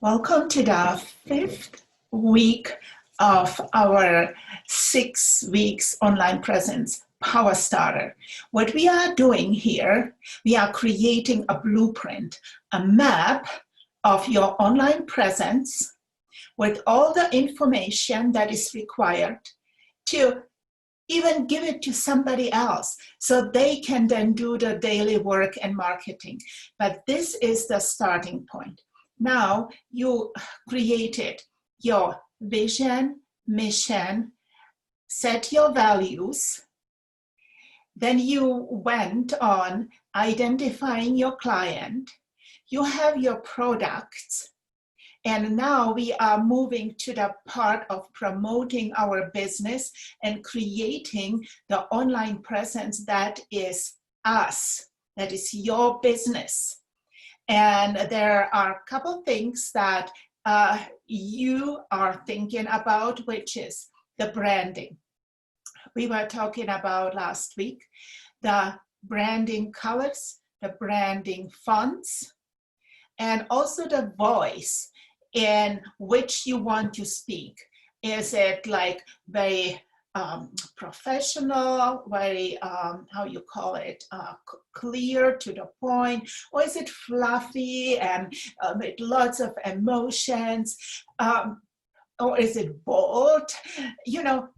Welcome to the 5th week of our 6 weeks online presence Power Starter. What we are doing here, we are creating a blueprint, a map of your online presence with all the information that is required to even give it to somebody else so they can then do the daily work and marketing. But this is the starting point. Now you created your vision, mission, set your values. Then you went on identifying your client. You have your products. And now we are moving to the part of promoting our business and creating the online presence that is us, that is your business. And there are a couple things that you are thinking about, which is the branding. We were talking about last week, the branding colors, the branding fonts, and also the voice in which you want to speak. Is it like very professional, very, how you call it, clear to the point, or is it fluffy and with lots of emotions, or is it bold? You know,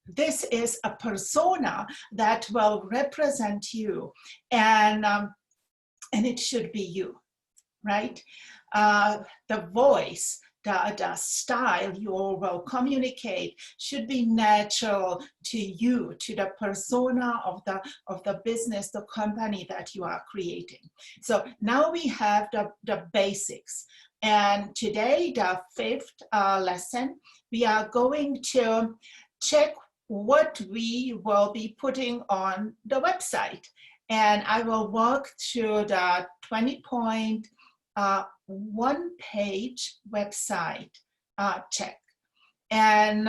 this is a persona that will represent you, and it should be you, right? The voice, the style you will communicate should be natural to you, to the persona of the business, the company that you are creating. So now we have the basics. And today, the 5th lesson, we are going to check what we will be putting on the website. And I will walk through the 20-point one-page website check. And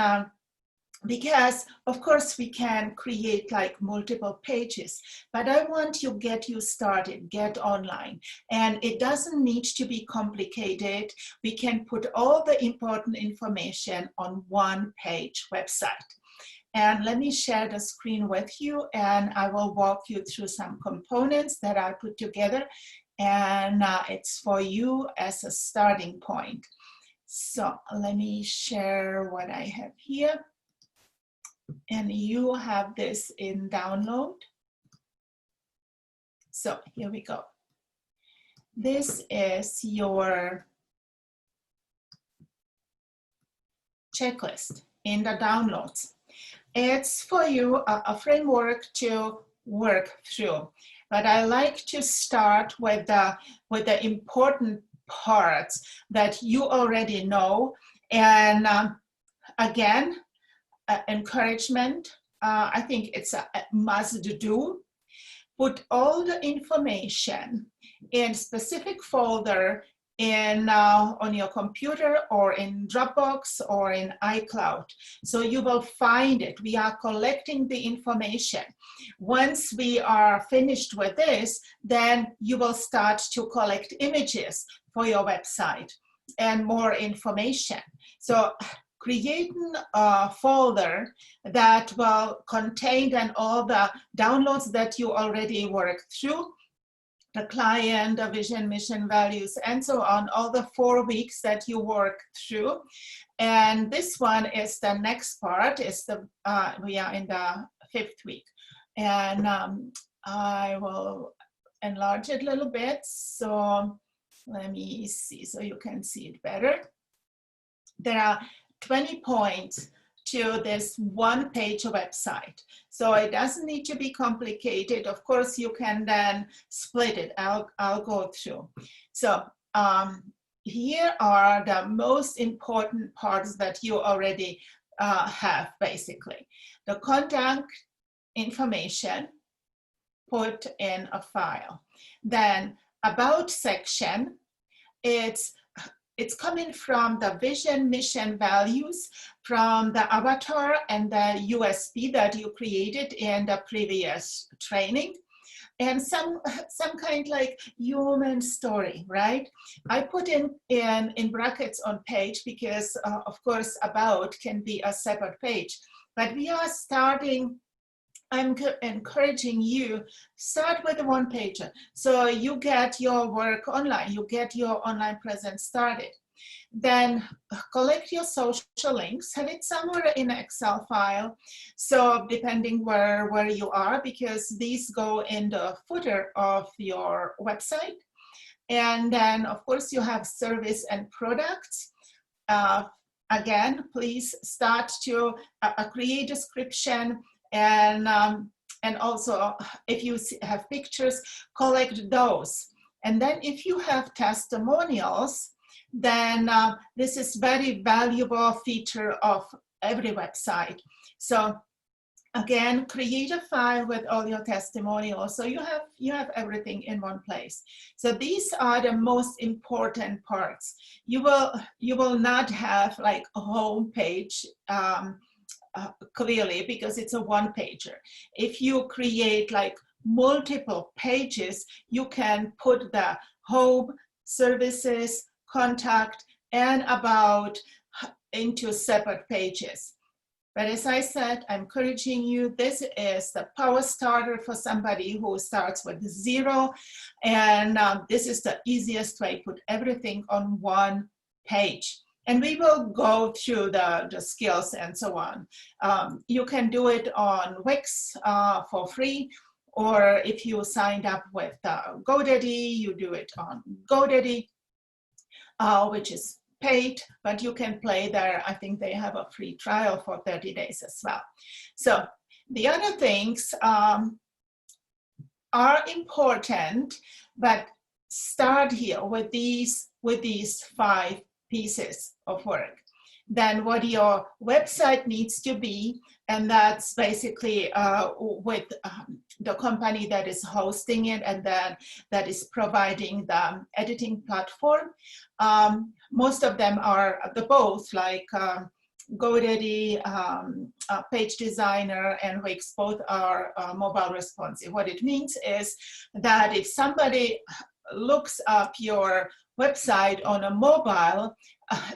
because of course we can create like multiple pages, but I want to get you started, get online. And it doesn't need to be complicated. We can put all the important information on one-page website. And let me share the screen with you, and I will walk you through some components that I put together, and it's for you as a starting point. So let me share what I have here, and you have this in download. So here we go. This is your checklist in the downloads. It's for you a framework to work through. But I like to start with the important parts that you already know. And again, encouragement, I think it's a must do. Put all the information in specific folder on your computer or in Dropbox or in iCloud. So you will find it. We are collecting the information. Once we are finished with this, then you will start to collect images for your website and more information. So creating a folder that will contain then all the downloads that you already worked through, the client, the vision, mission, values, and so on, all the 4 weeks that you work through. And this one is the next part, is we are in the 5th week. And I will enlarge it a little bit. So let me see, so you can see it better. There are 20 points to this one-page website. So it doesn't need to be complicated. Of course, you can then split it. I'll go through. So here are the most important parts that you already have, basically. The contact information put in a file. Then about section, it's coming from the vision, mission, values, from the avatar and the USB that you created in the previous training. and some kind like human story, right? I put in brackets on page because of course about can be a separate page, but we are starting. I'm encouraging you, start with a one pager. So you get your work online, you get your online presence started. Then collect your social links, have it somewhere in an Excel file. So depending where you are, because these go in the footer of your website. And then of course you have service and products. Again, please start to create description, and also if you have pictures, collect those. And then if you have testimonials, then this is very valuable feature of every website. So again, create a file with all your testimonials, so you have everything in one place. So these are the most important parts. You will not have like a home page clearly, because it's a one pager. If you create like multiple pages, you can put the home, services, contact, and about into separate pages. But as I said, I'm encouraging you, this is the power starter for somebody who starts with 0. And this is the easiest way, put everything on one page. And we will go through the skills and so on. You can do it on Wix for free, or if you signed up with GoDaddy, you do it on GoDaddy, which is paid, but you can play there. I think they have a free trial for 30 days as well. So the other things are important, but start here with these 5 pieces of work. Then what your website needs to be, and that's basically with the company that is hosting it and then that is providing the editing platform. Most of them are both, like GoDaddy, Page Designer, and Wix, both are mobile responsive. What it means is that if somebody looks up your website on a mobile,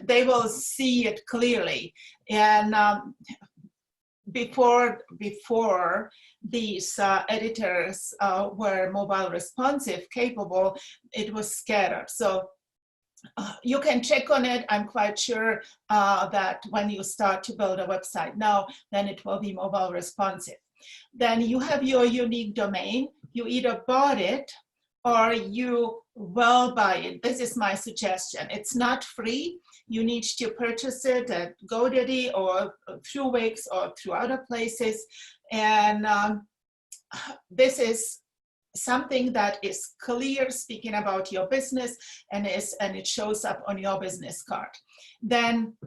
they will see it clearly. And before these editors were mobile responsive capable, it was scattered. So you can check on it. I'm quite sure that when you start to build a website now, then it will be mobile responsive. Then you have your unique domain. You either bought it or you will buy it. This is my suggestion. It's not free. You need to purchase it at GoDaddy or through Wix or through other places. And this is something that is clear, speaking about your business, and it shows up on your business card. Then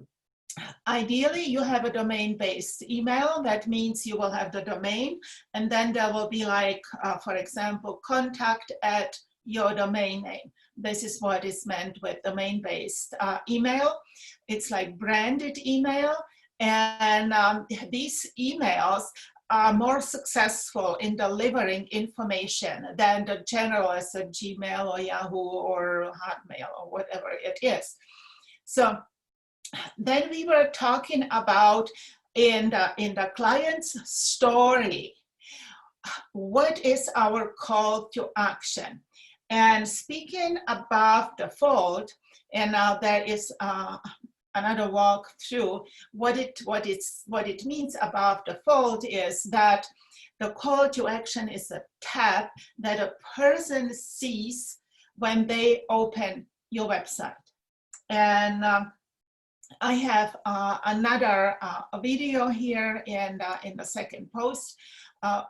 ideally you have a domain-based email. That means you will have the domain, and then there will be like, for example, contact at your domain name. This is what is meant with domain-based email. It's like branded email, and these emails are more successful in delivering information than the generalist at Gmail or Yahoo or Hotmail or whatever it is. So then we were talking about in the client's story, what is our call to action? And speaking above the fold, and now there is another walk through what it means above the fold is that the call to action is a tab that a person sees when they open your website. And I have another video here in the second post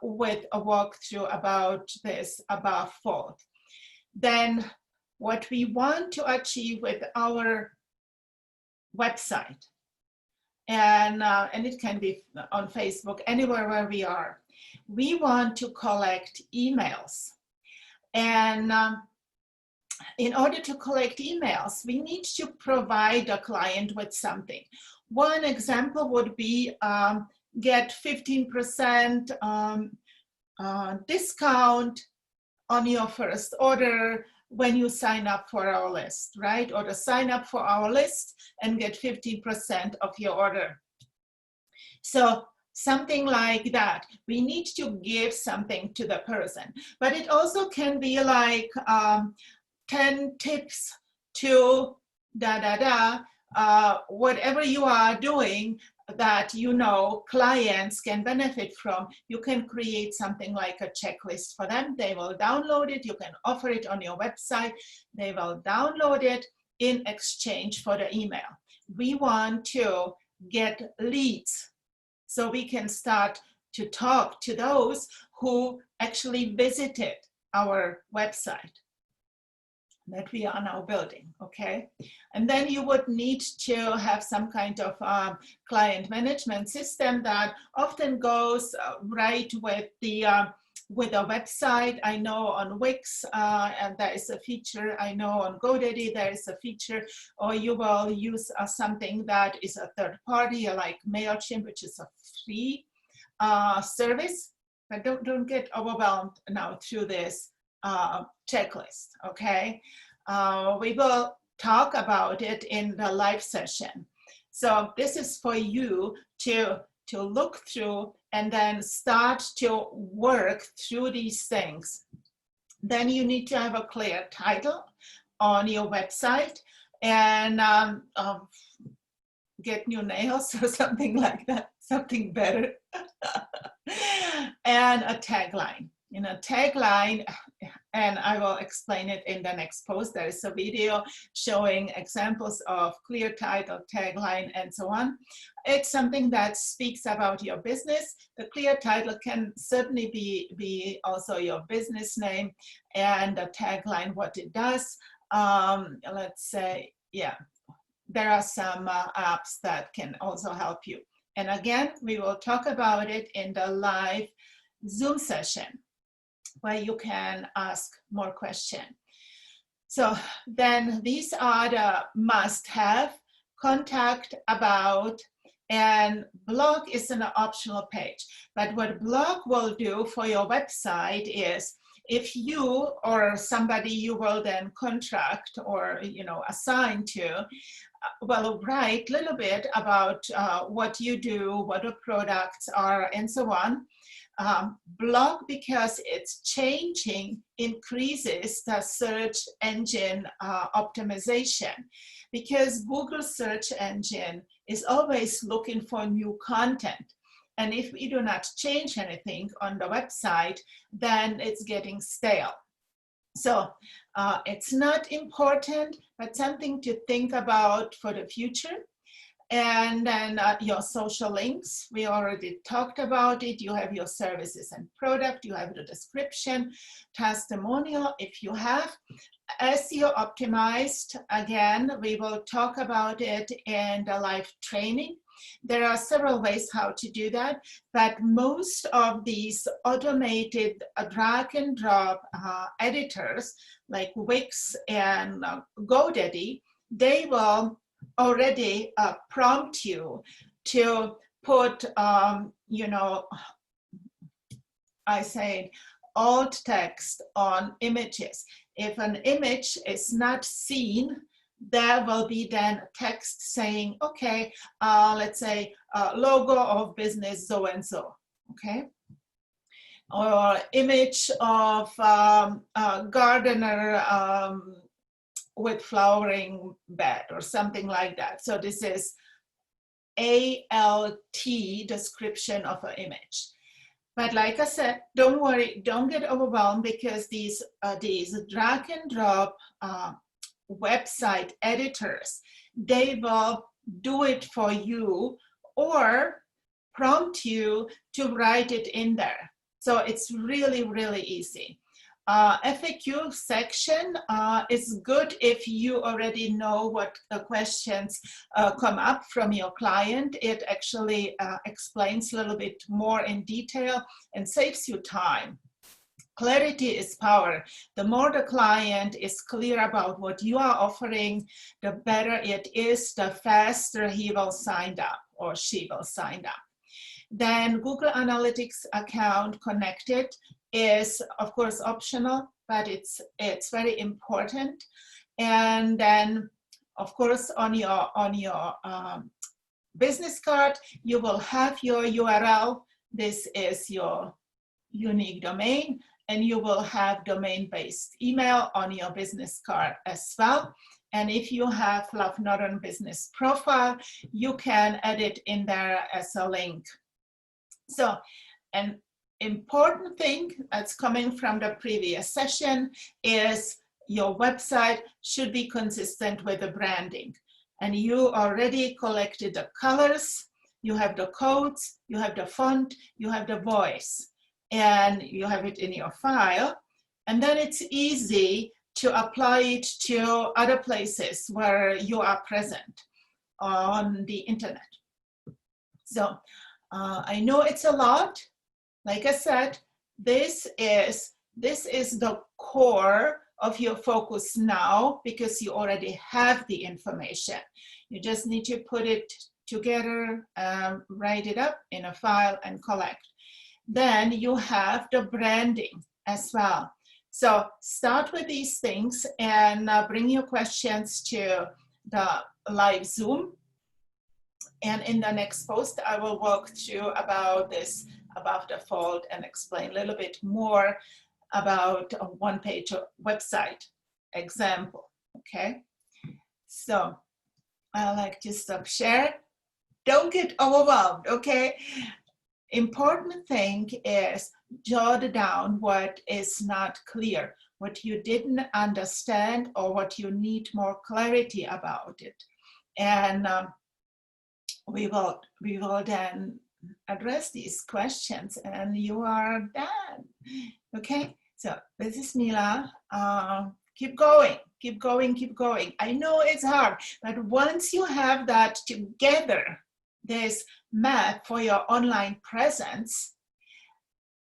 with a walkthrough about this above fold. Then what we want to achieve with our website, and it can be on Facebook, anywhere where we are, we want to collect emails. And in order to collect emails, we need to provide the client with something. One example would be get 15% discount on your first order when you sign up for our list, right? Or to sign up for our list and get 50% of your order. So something like that. We need to give something to the person, but it also can be like 10 tips to whatever you are doing that you know clients can benefit from. You can create something like a checklist for them. They will download it. You can offer it on your website. They will download it in exchange for the email. We want to get leads so we can start to talk to those who actually visited our website that we are now building, okay? And then you would need to have some kind of client management system that often goes right with the website. I know on Wix, and there is a feature. I know on GoDaddy there is a feature, or you will use something that is a third party, like MailChimp, which is a free service. But don't get overwhelmed now through this checklist, okay? We will talk about it in the live session. So this is for you to look through and then start to work through these things. Then you need to have a clear title on your website and get new nails or something like that, something better. And a tagline. In a tagline, and I will explain it in the next post. There is a video showing examples of clear title, tagline, and so on. It's something that speaks about your business. The clear title can certainly be also your business name, and the tagline, what it does. Let's say, yeah, there are some apps that can also help you. And again, we will talk about it in the live Zoom session, where you can ask more questions. So then these are the must-have: contact, about, and blog is an optional page. But what blog will do for your website is, if you or somebody you will then contract or assign to, will write a little bit about what you do, what the products are, and so on. Blog, because it's changing, increases the search engine optimization, because Google search engine is always looking for new content. And if we do not change anything on the website, then it's getting stale. So it's not important, but something to think about for the future. And then your social links, we already talked about it. You have your services and product, you have the description, testimonial if you have. SEO optimized, again, we will talk about it in the live training. There are several ways how to do that, but most of these automated drag and drop editors like Wix and GoDaddy, they will already prompt you to put, I say alt text on images. If an image is not seen, there will be then text saying, okay, let's say logo of business so and so, okay? Or image of gardener with flowering bed or something like that. So this is ALT description of an image. But like I said, don't worry, don't get overwhelmed, because these drag and drop website editors, they will do it for you or prompt you to write it in there. So it's really, really easy. FAQ section is good if you already know what questions come up from your client. It actually explains a little bit more in detail and saves you time. Clarity is power. The more the client is clear about what you are offering, the better it is, the faster he will sign up or she will sign up. Then Google Analytics account connected is, of course, optional, but it's very important. And then, of course, on your business card, you will have your URL. This is your unique domain, and you will have domain-based email on your business card as well. And if you have Love Northern Business Profile, you can add it in there as a link. So an important thing that's coming from the previous session is your website should be consistent with the branding. And you already collected the colors, you have the codes, you have the font, you have the voice, and you have it in your file. And then it's easy to apply it to other places where you are present on the internet. So I know it's a lot. Like I said, this is the core of your focus now, because you already have the information. You just need to put it together, write it up in a file and collect. Then you have the branding as well. So start with these things and bring your questions to the live Zoom. And in the next post, I will walk through about this above the fold and explain a little bit more about a one-page website example, okay? So I like to stop share. Don't get overwhelmed, okay? Important thing is jot down what is not clear, what you didn't understand, or what you need more clarity about it. And we will then address these questions, and you are done. Okay, so this is Mila. Keep going, keep going, keep going. I know it's hard, but once you have that together, this map for your online presence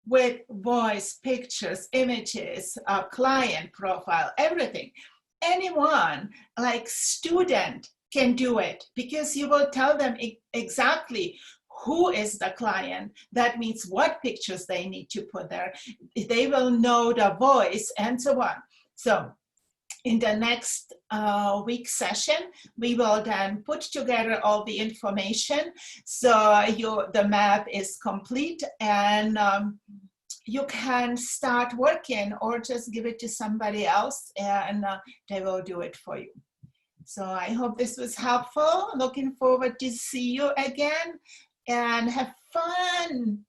with voice, pictures, images, client profile, everything, anyone, like student, can do it, because you will tell them exactly who is the client. That means what pictures they need to put there. They will know the voice and so on. So in the next week session, we will then put together all the information, so the map is complete, and you can start working, or just give it to somebody else and they will do it for you. So I hope this was helpful. Looking forward to see you again, and have fun.